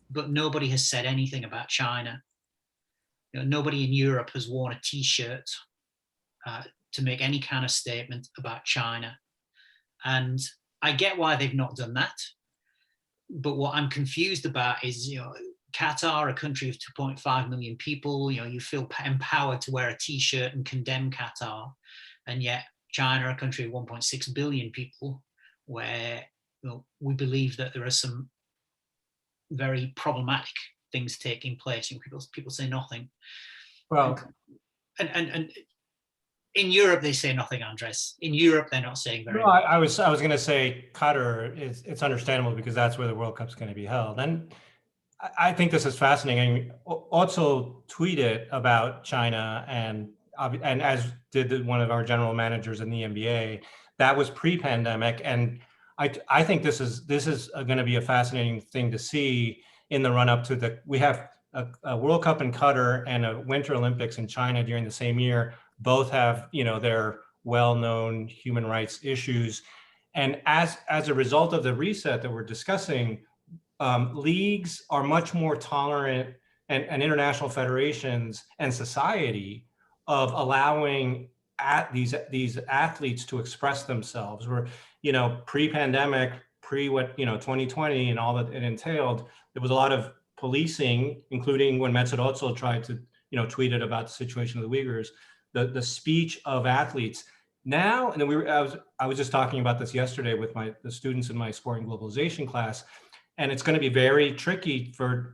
[SPEAKER 3] But nobody has said anything about China. You know, nobody in Europe has worn a T-shirt to make any kind of statement about China. And I get why they've not done that. But what I'm confused about is, you know, Qatar, a country of 2.5 million people, you know, you feel empowered to wear a T-shirt and condemn Qatar. And yet China, a country of 1.6 billion people, where, you know, we believe that there are some very problematic things taking place. You know, people say nothing.
[SPEAKER 8] Well,
[SPEAKER 3] and in Europe, they say nothing, Andres. In Europe, they're not saying very
[SPEAKER 8] much.
[SPEAKER 3] I
[SPEAKER 8] was going to say Qatar it's understandable because that's where the World Cup's going to be held. And I think this is fascinating. Also tweeted about China, and as did one of our general managers in the NBA. That was pre-pandemic, and I think this is going to be a fascinating thing to see in the run up to we have a World Cup in Qatar and a Winter Olympics in China during the same year. Both have, you know, their well-known human rights issues. And as a result of the reset that we're discussing, leagues are much more tolerant, and international federations and society of allowing these athletes to express themselves. Where, you know, pre-pandemic, what, you know, 2020 and all that it entailed, there was a lot of policing, including when Mesut Ozil tried to, you know, tweeted about the situation of the Uyghurs. The speech of athletes now, and then I was just talking about this yesterday with the students in my sport and globalization class, and it's going to be very tricky for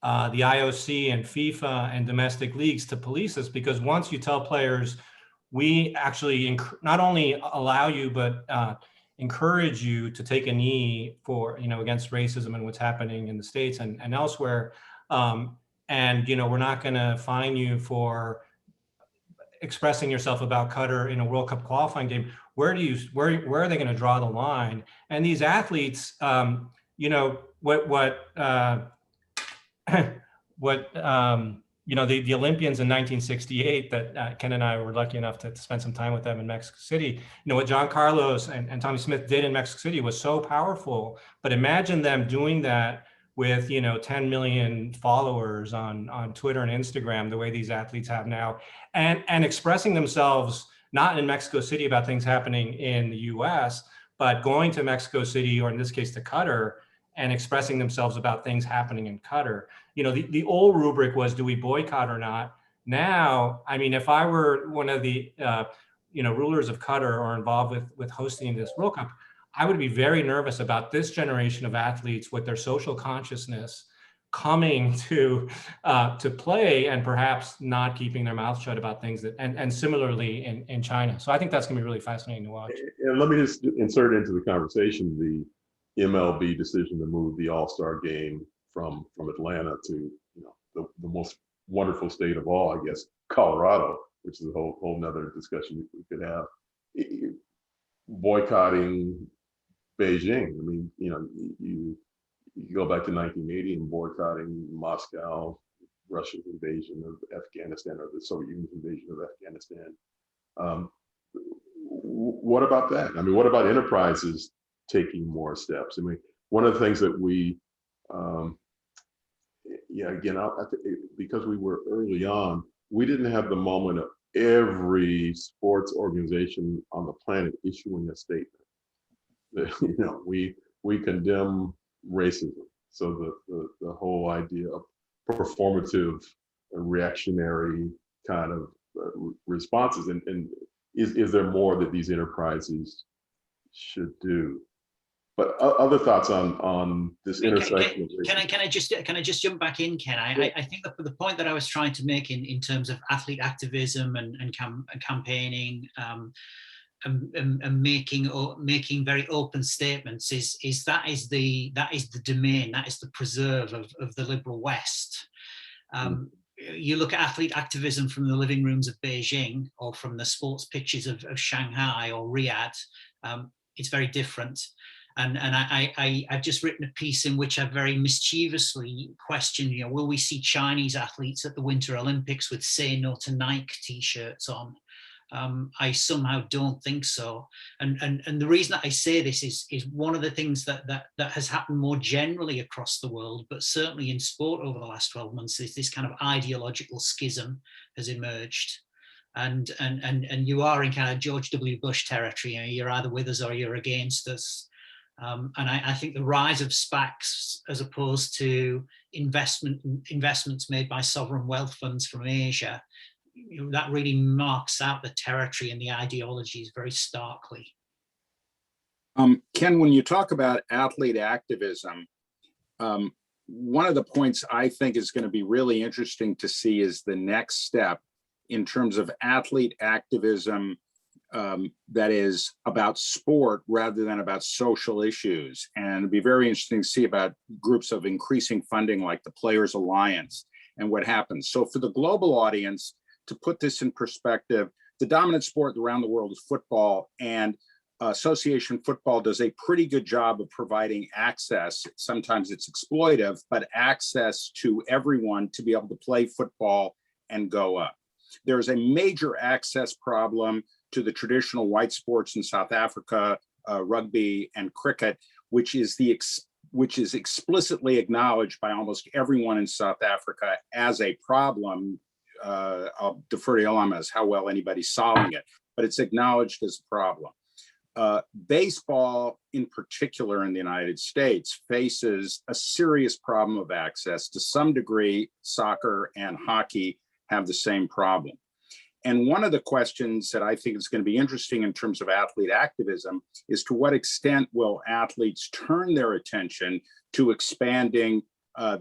[SPEAKER 8] the IOC and FIFA and domestic leagues to police this, because once you tell players, we actually not only allow you but encourage you to take a knee for, you know, against racism and what's happening in the States and elsewhere, and, you know, we're not going to fine you for expressing yourself about Qatar in a World Cup qualifying game. where are they going to draw the line? And these athletes, you know, you know, the Olympians in 1968 that Ken and I were lucky enough to spend some time with them in Mexico City. You know, what John Carlos and Tommy Smith did in Mexico City was so powerful, but imagine them doing that with, you know, 10 million followers on Twitter and Instagram, the way these athletes have now, and expressing themselves, not in Mexico City about things happening in the US, but going to Mexico City, or in this case to Qatar, and expressing themselves about things happening in Qatar. You know, the old rubric was, do we boycott or not? Now, I mean, if I were one of the you know, rulers of Qatar or involved with hosting this World Cup, I would be very nervous about this generation of athletes with their social consciousness coming to play, and perhaps not keeping their mouth shut about things that, and similarly in China. So I think that's gonna be really fascinating to watch.
[SPEAKER 2] And let me just insert into the conversation the MLB decision to move the All-Star game from Atlanta to, you know, the most wonderful state of all, I guess, Colorado, which is a whole nother discussion we could have. Boycotting Beijing. I mean, you know, you go back to 1980 and boycotting Moscow, Russia's invasion of Afghanistan, or the Soviet Union's invasion of Afghanistan. What about that? I mean, what about enterprises taking more steps? I mean, one of the things that we, yeah, again, because we were early on, we didn't have the moment of every sports organization on the planet issuing a statement. You know, we condemn racism. So the whole idea of performative, reactionary kind of responses, and is there more that these enterprises should do? But other thoughts on this intersection?
[SPEAKER 3] Can I just jump back in, Ken? I think that the point that I was trying to make in terms of athlete activism and campaigning and making very open statements is that is the domain, that is the preserve of the liberal West. You look at athlete activism from the living rooms of Beijing or from the sports pitches of Shanghai or Riyadh. It's very different. And I've just written a piece in which I very mischievously questioned, you know, will we see Chinese athletes at the Winter Olympics with "Say No to Nike" t-shirts on? I somehow don't think so. And the reason that I say this is one of the things that has happened more generally across the world, but certainly in sport over the last 12 months, is this kind of ideological schism has emerged. And you are in kind of George W. Bush territory. You know, you're either with us or you're against us. And I think the rise of SPACs, as opposed to investments made by sovereign wealth funds from Asia, you know, that really marks out the territory and the ideologies very starkly.
[SPEAKER 4] Ken, when you talk about athlete activism, one of the points I think is going to be really interesting to see is the next step in terms of athlete activism that is about sport rather than about social issues. And it'd be very interesting to see about groups of increasing funding like the Players Alliance and what happens. So for the global audience, to put this in perspective, the dominant sport around the world is football, and association football does a pretty good job of providing access. Sometimes it's exploitive, but access to everyone to be able to play football and go up. There's a major access problem to the traditional white sports in South Africa, rugby and cricket, which is explicitly acknowledged by almost everyone in South Africa as a problem. I'll defer to Ilham as how well anybody's solving it, but it's acknowledged as a problem. Baseball, in particular in the United States, faces a serious problem of access. To some degree, soccer and hockey have the same problem. And one of the questions that I think is going to be interesting in terms of athlete activism is to what extent will athletes turn their attention to expanding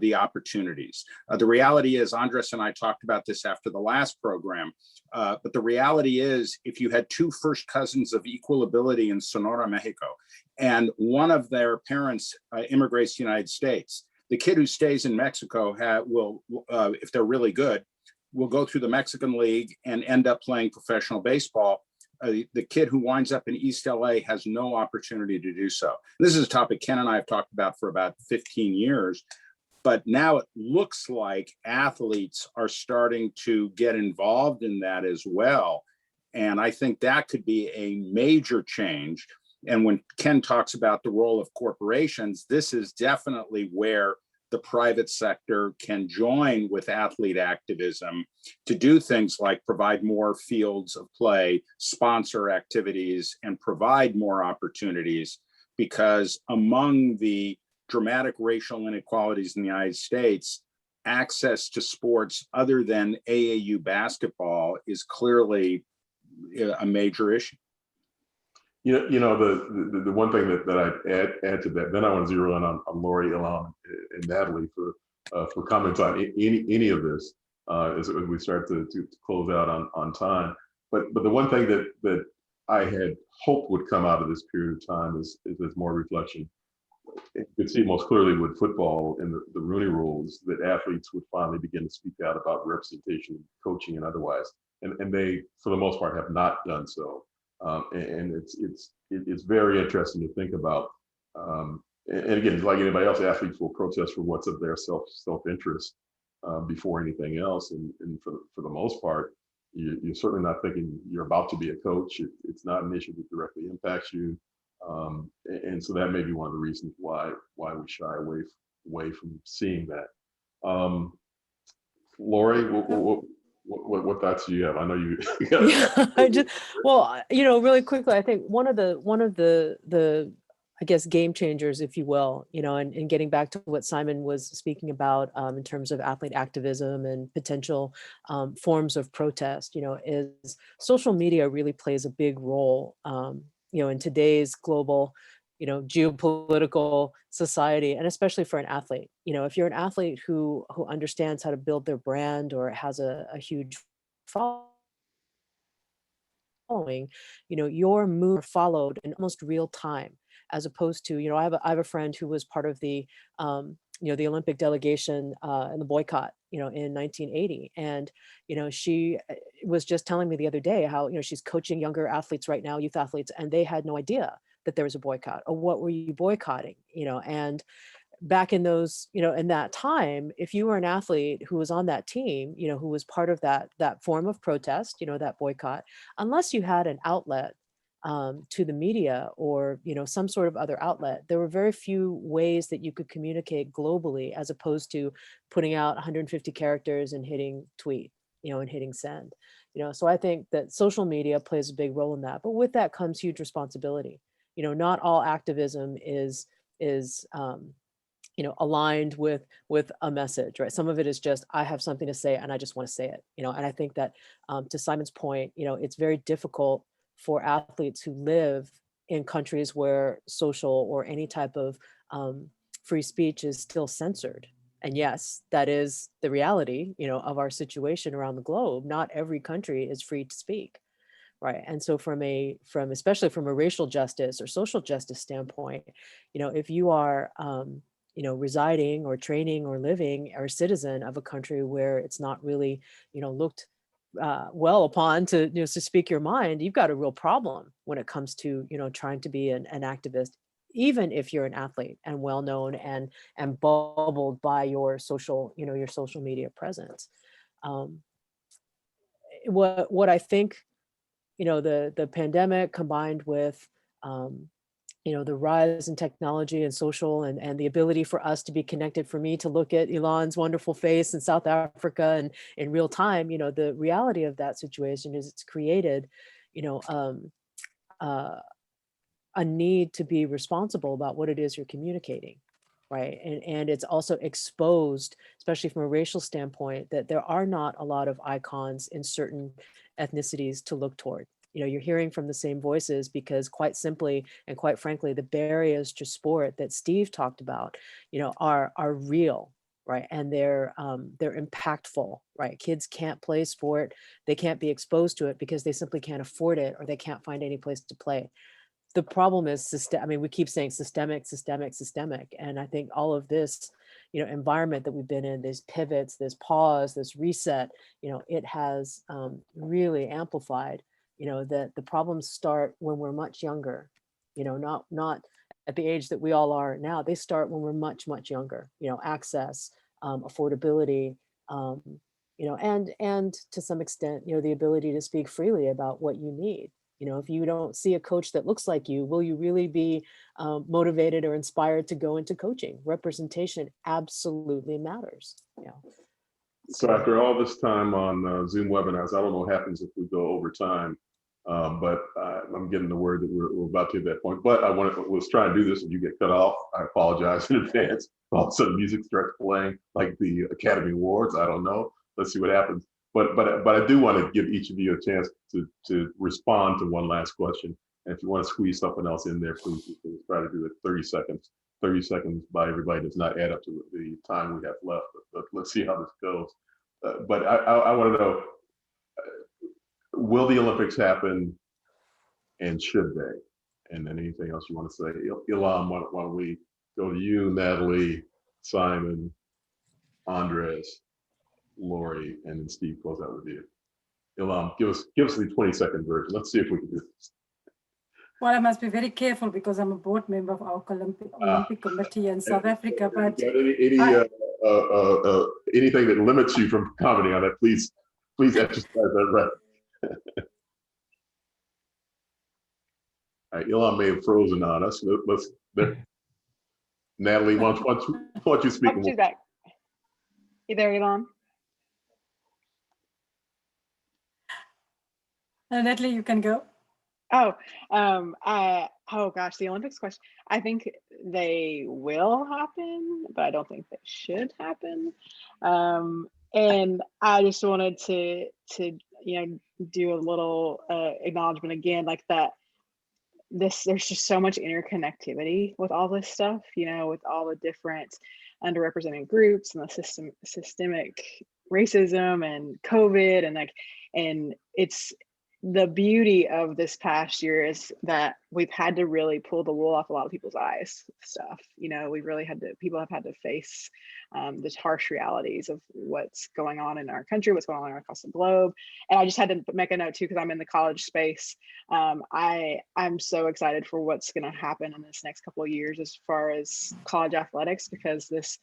[SPEAKER 4] the opportunities. The reality is, Andres and I talked about this after the last program, but the reality is if you had two first cousins of equal ability in Sonora, Mexico, and one of their parents immigrates to the United States, the kid who stays in Mexico will, if they're really good, will go through the Mexican League and end up playing professional baseball. the kid who winds up in East LA has no opportunity to do so. This is a topic Ken and I have talked about for about 15 years, but now it looks like athletes are starting to get involved in that as well. And I think that could be a major change. And when Ken talks about the role of corporations, this is definitely where the private sector can join with athlete activism to do things like provide more fields of play, sponsor activities, and provide more opportunities. Because among the dramatic racial inequalities in the United States, access to sports other than AAU basketball is clearly a major issue.
[SPEAKER 2] The one thing that I'd add to that, then I want to zero in on Lori, Ilan, and Natalie for comments on any of this as we start to close out on time. But the one thing that I had hoped would come out of this period of time is more reflection. You could see most clearly with football and the Rooney Rules that athletes would finally begin to speak out about representation, coaching, and otherwise, and they, for the most part, have not done so. And it's very interesting to think about. And again, like anybody else, athletes will protest for what's of their self-interest before anything else. And for the most part, you're certainly not thinking you're about to be a coach. It's not an issue that directly impacts you. And so that may be one of the reasons why we shy away from seeing that. Lori, what thoughts do you have? I know you.
[SPEAKER 7] Really quickly, I think one of the I guess game changers, if you will, and getting back to what Simon was speaking about in terms of athlete activism and potential forms of protest, is social media really plays a big role, in today's global, geopolitical society, and especially for an athlete. If you're an athlete who understands how to build their brand or has a huge following, your moves are followed in almost real time, as opposed to, I have a friend who was part of the, the Olympic delegation in the boycott, in 1980. And, she was just telling me the other day how, she's coaching younger athletes right now, youth athletes, and they had no idea that there was a boycott, or what were you boycotting, and back in those, in that time, if you were an athlete who was on that team, who was part of that form of protest, that boycott, unless you had an outlet to the media or, some sort of other outlet, there were very few ways that you could communicate globally, as opposed to putting out 150 characters and hitting tweet, and hitting send, so I think that social media plays a big role in that. But with that comes huge responsibility. Not all activism is aligned with a message, right? Some of it is just, I have something to say and I just want to say it, and I think that to Simon's point, it's very difficult for athletes who live in countries where social or any type of free speech is still censored. And yes, that is the reality, of our situation around the globe. Not every country is free to speak. Right. And so especially from a racial justice or social justice standpoint, if you are, residing or training or living or a citizen of a country where it's not really, looked well upon to speak your mind, you've got a real problem when it comes to, trying to be an activist, even if you're an athlete and well known and bubbled by your social media presence. What I think, the pandemic combined with, the rise in technology and social and the ability for us to be connected, for me to look at Ilan's wonderful face in South Africa and in real time, the reality of that situation is it's created, a need to be responsible about what it is you're communicating. Right. And it's also exposed, especially from a racial standpoint, that there are not a lot of icons in certain ethnicities to look toward. You're hearing from the same voices because, quite simply and quite frankly, the barriers to sport that Steve talked about, are real. Right. And they're impactful. Right. Kids can't play sport. They can't be exposed to it because they simply can't afford it, or they can't find any place to play. The problem is we keep saying systemic. And I think all of this, environment that we've been in, these pivots, this pause, this reset, it has really amplified you know, that the problems start when we're much younger, you know, not at the age that we all are now. They start when we're much, much younger, you know, access, affordability, you know, and to some extent, you know, the ability to speak freely about what you need. You know, if you don't see a coach that looks like you, will you really be motivated or inspired to go into coaching? Representation absolutely matters. You know.
[SPEAKER 2] So after all this time on Zoom webinars, I don't know what happens if we go over time, but I'm getting the word that we're about to hit that point. But let's try and do this. If you get cut off, I apologize in advance. All of a sudden, music starts playing like the Academy Awards. I don't know. Let's see what happens. But I do want to give each of you a chance to respond to one last question. And if you want to squeeze something else in there, please try to do it 30 seconds. 30 seconds by everybody does not add up to the time we have left, but let's see how this goes. But I want to know, will the Olympics happen, and should they? And then anything else you want to say? Ilham, why don't we go to you, Natalie, Simon, Andres, Lori, and then Steve, close out with you. Ilham, give us the 20-second version. Let's see if we can do this.
[SPEAKER 5] Well, I must be very careful because I'm a board member of our Olympic Committee in South Africa. But
[SPEAKER 2] anything that limits you from commenting on it, please exercise that right. All right, Ilham may have frozen on us. Let's Natalie, why don't you speak?
[SPEAKER 6] She's back. You there, Elon?
[SPEAKER 5] Natalie, you can go.
[SPEAKER 6] Oh, oh gosh, the Olympics question. I think they will happen, but I don't think they should happen. And I just wanted to do a little acknowledgement again, like that. There's just so much interconnectivity with all this stuff, with all the different underrepresented groups and the systemic racism and COVID and it's. The beauty of this past year is that we've had to really pull the wool off a lot of people's eyes stuff. We've really people have had to face the harsh realities of what's going on in our country, what's going on across the globe. And I just had to make a note too, because I'm in the college space. I'm so excited for what's going to happen in this next couple of years as far as college athletics, because this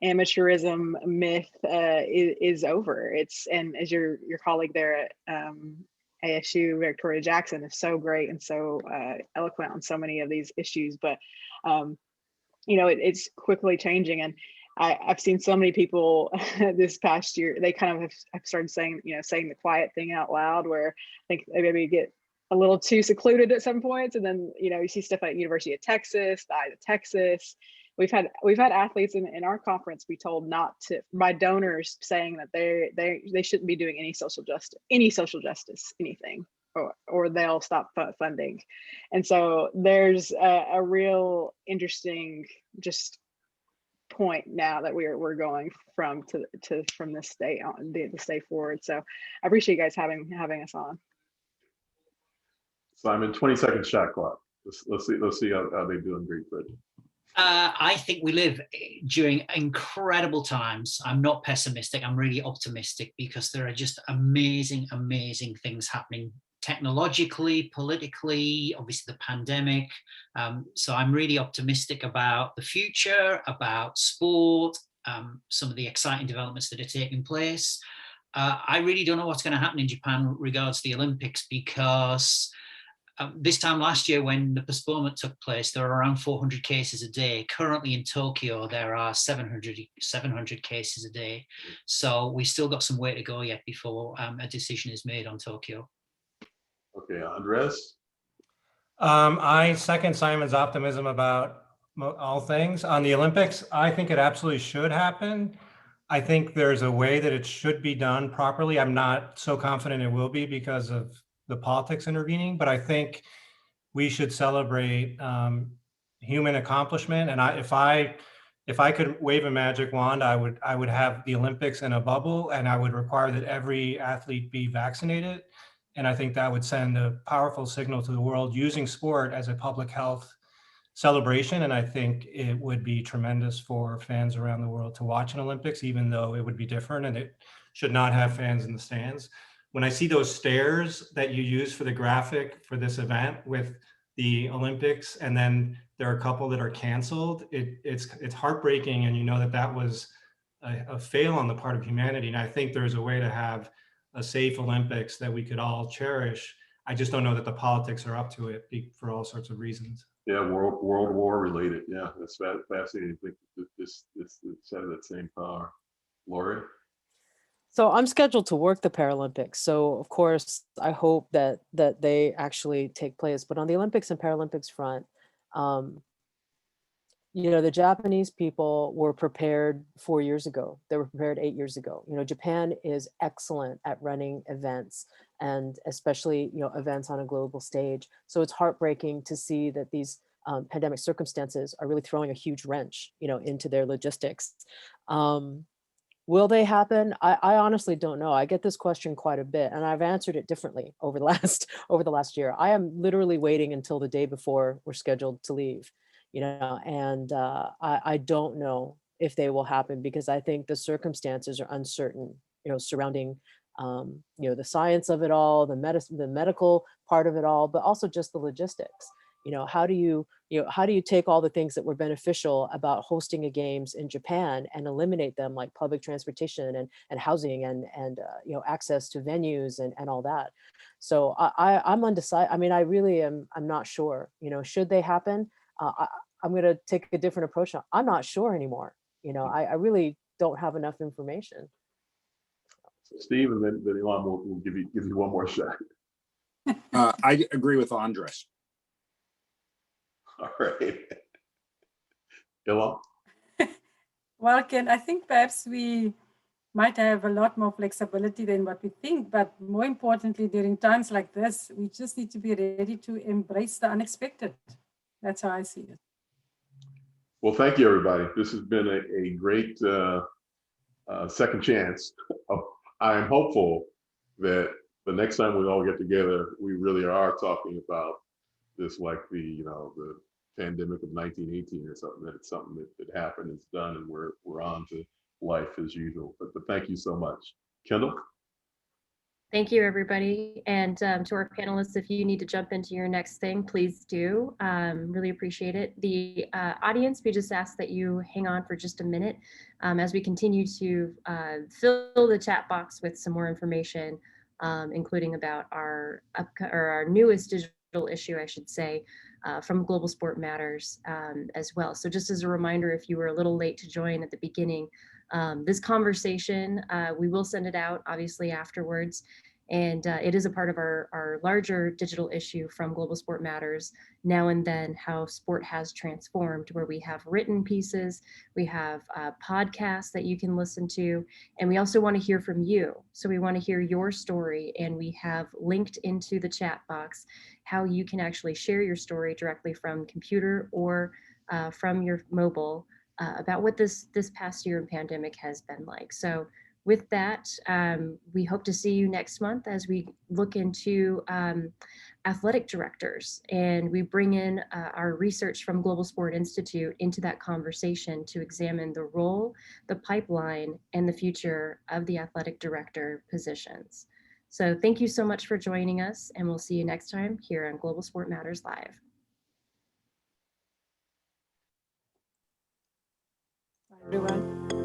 [SPEAKER 6] amateurism myth is over. And as your colleague there at ASU, Victoria Jackson, is so great and so eloquent on so many of these issues, but it's quickly changing. And I've seen so many people this past year, they kind of have started saying the quiet thing out loud, where I think they maybe get a little too secluded at some points. And then, you see stuff like University of Texas, the Eye of Texas. We've had athletes in our conference be told not to, by donors, saying that they shouldn't be doing any social justice, anything, or they'll stop funding. And so there's a real interesting just point now that we're going from this day on the day forward. So I appreciate you guys having us on.
[SPEAKER 2] Simon, 20-second shot clock. Let's see how they do in Great Britain.
[SPEAKER 3] I think we live during incredible times. I'm not pessimistic. I'm really optimistic, because there are just amazing things happening technologically, politically, obviously the pandemic. So I'm really optimistic about the future, about sport, some of the exciting developments that are taking place. I really don't know what's going to happen in Japan with regards to the Olympics, because this time last year, when the postponement took place, there were around 400 cases a day. Currently in Tokyo, there are 700 cases a day. So we still got some way to go yet before a decision is made on Tokyo.
[SPEAKER 2] Okay, Andres?
[SPEAKER 8] I second Simon's optimism about all things. On the Olympics, I think it absolutely should happen. I think there's a way that it should be done properly. I'm not so confident it will be because of the politics intervening, but I think we should celebrate human accomplishment. And if I could wave a magic wand, I would have the Olympics in a bubble, and I would require that every athlete be vaccinated. And I think that would send a powerful signal to the world using sport as a public health celebration. And I think it would be tremendous for fans around the world to watch an Olympics, even though it would be different and it should not have fans in the stands. when I see those stairs that you use for the graphic for this event with the Olympics, and then there are a couple that are canceled, it's heartbreaking, and you know that was a fail on the part of humanity. And I think there's a way to have a safe Olympics that we could all cherish. I just don't know that the politics are up to it for all sorts of reasons.
[SPEAKER 2] Yeah, World War related. Yeah, that's fascinating. I think this had that same power. Lori?
[SPEAKER 7] So I'm scheduled to work the Paralympics. So of course, I hope that they actually take place. But on the Olympics and Paralympics front, the Japanese people were prepared 4 years ago. They were prepared 8 years ago. Japan is excellent at running events, and especially, events on a global stage. So it's heartbreaking to see that these pandemic circumstances are really throwing a huge wrench, into their logistics. Will they happen? I honestly don't know. I get this question quite a bit, and I've answered it differently over the last year. I am literally waiting until the day before we're scheduled to leave, and I don't know if they will happen, because I think the circumstances are uncertain, surrounding, the science of it all, the medical part of it all, but also just the logistics. How do you take all the things that were beneficial about hosting a games in Japan and eliminate them, like public transportation and housing and access to venues and all that? So I'm undecided. I mean, I really am. I'm not sure. Should they happen? I'm going to take a different approach. I'm not sure anymore. I really don't have enough information.
[SPEAKER 2] Steve, and then Elon will give you one more shot.
[SPEAKER 4] I agree with Andres.
[SPEAKER 2] All right. Elon?
[SPEAKER 5] Well, Ken, I think perhaps we might have a lot more flexibility than what we think, but more importantly, during times like this, we just need to be ready to embrace the unexpected. That's how I see it.
[SPEAKER 2] Well, thank you, everybody. This has been a great second chance. I am hopeful that the next time we all get together, we really are talking about this like the pandemic of 1918 or something, that it's something that happened, it's done, and we're on to life as usual. But thank you so much. Kendall?
[SPEAKER 1] Thank you, everybody. And to our panelists, if you need to jump into your next thing, please do. Really appreciate it. The audience, we just ask that you hang on for just a minute as we continue to fill the chat box with some more information, including about our newest digital issue, I should say, from Global Sport Matters as well. So just as a reminder, if you were a little late to join at the beginning, this conversation, we will send it out obviously afterwards. And it is a part of our larger digital issue from Global Sport Matters, Now and Then, How Sport Has Transformed, where we have written pieces, we have podcasts that you can listen to, and we also want to hear from you. So we want to hear your story, and we have linked into the chat box how you can actually share your story directly from computer or from your mobile about what this past year of pandemic has been like. So with that, we hope to see you next month as we look into athletic directors, and we bring in our research from Global Sport Institute into that conversation to examine the role, the pipeline, and the future of the athletic director positions. So thank you so much for joining us, and we'll see you next time here on Global Sport Matters Live.
[SPEAKER 5] Bye, everyone.